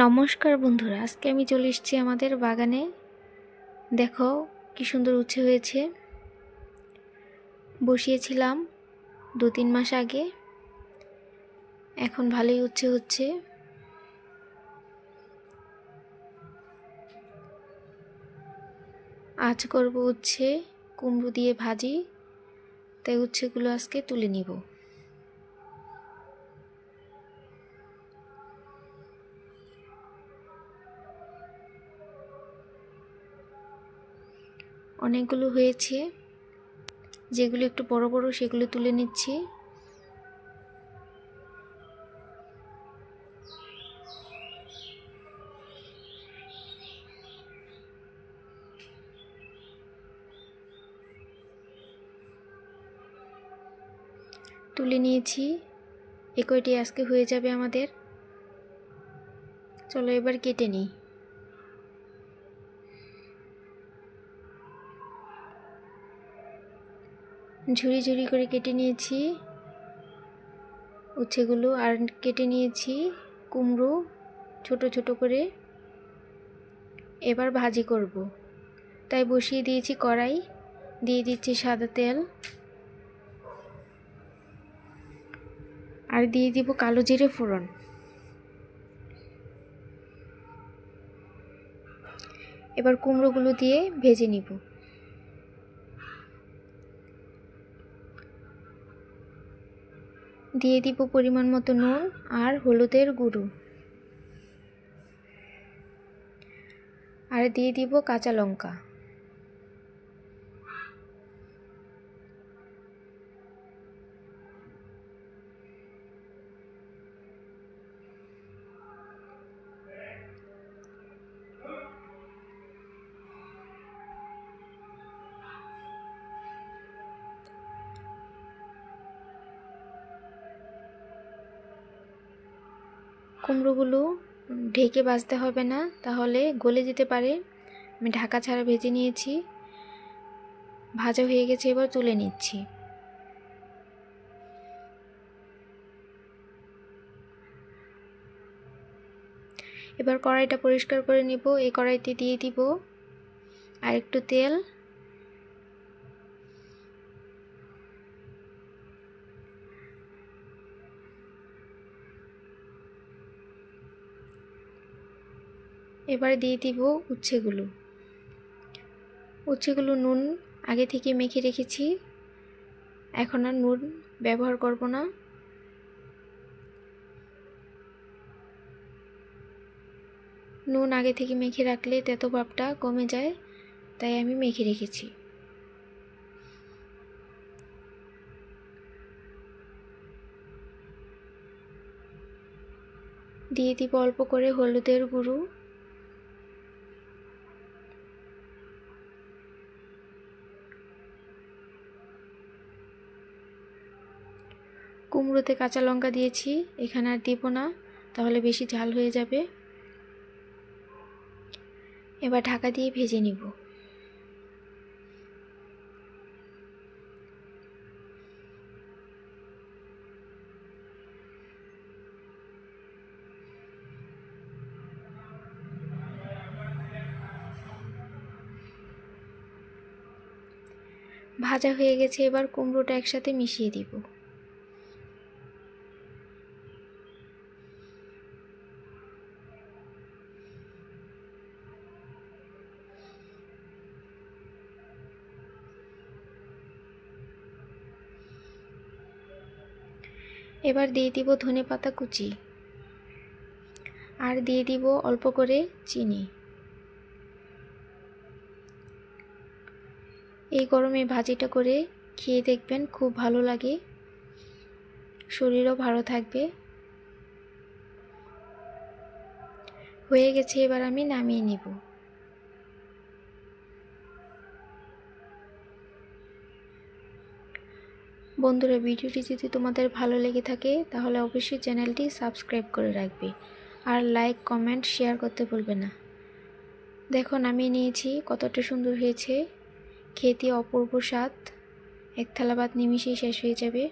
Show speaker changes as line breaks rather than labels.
নমস্কার বন্ধুরা, আজকে আমি চলে এসেছি আমাদের বাগানে। দেখো কি সুন্দর উচ্ছে হয়েছে। বসিয়েছিলাম 2-3 মাস আগে, এখন ভালোই উচ্ছে হচ্ছে। আজ করব উচ্ছে কুমড়ো দিয়ে ভাজি, তাই উচ্ছেগুলো আজকে তুলে নিব। অনেকগুলো হয়েছে, যেগুলো একটু বড় বড় সেগুলো তুলে নিচ্ছি। তুলে নিয়েছি, এই কয়টি আজকে হয়ে যাবে আমাদের। চলো এবার কেটে নিই। ঝুরি ঝুরি করে কেটে নিয়েছি উচ্ছেগুলো, আর কেটে নিয়েছি কুমড়ো ছোট ছোট করে। এবার ভাজি করব, তাই বসিয়ে দিয়েছি কড়াই, দিয়ে দিচ্ছি সাদা তেল, আর দিয়ে দিব কালো জিরে ফোড়ন। এবার কুমড়োগুলো দিয়ে ভেজে নিব। দিয়ে দিব পরিমাণ মতো নুন আর হলুদের গুঁড়ো, আর দিয়ে দিব কাঁচা লঙ্কা। কুমড়োগুলো ঢেকে ভাজতে হবে না, তাহলে গলে যেতে পারে। আমি ঢাকা ছাড়া ভেজে নিয়েছি, ভাজা হয়ে গেছে, এবার তুলে নিচ্ছি। এবার কড়াইটা পরিষ্কার করে নিব। এই কড়াইতে দিয়ে দিব আর একটু তেল, এবার দিয়ে দিব উচ্ছেগুলো নুন আগে থেকে মেখে রেখেছি, এখন আর নুন ব্যবহার করব না। নুন আগে থেকে মেখে রাখলে তেতো ভাবটা কমে যায়, তাই আমি মেখে রেখেছি। দিয়ে দিব অল্প করে হলুদের গুঁড়ো, কুমড়োতে কাঁচা লঙ্কা দিয়েছি, এখানে আর দিব না, তাহলে বেশি ঝাল হয়ে যাবে। এবার ঢাকা দিয়ে ভেজে নিব। ভাজা হয়ে গেছে, এবার কুমড়োটা একসাথে মিশিয়ে দিব। এবার দিয়ে দিব ধনেপাতা কুচি, আর দিয়ে দিব অল্প করে চিনি। এই গরমে ভাজিটা করে খেয়ে দেখবেন, খুব ভালো লাগে, শরীরও ভালো থাকবে। হয়ে গেছে, এবার আমি নামিয়ে নিব। বন্ধুরা, ভিডিওটি যদি তোমাদের ভালো লেগে থাকে তাহলে অবশ্যই চ্যানেলটি সাবস্ক্রাইব করে রাখবে, আর লাইক কমেন্ট শেয়ার করতে ভুলবে না। দেখো নামিয়ে নিয়েছি, কতটা সুন্দর হয়েছে, খেতে অপূর্ব স্বাদ। এক থালা ভাত নিমিশেই শেষ হয়ে যাবে।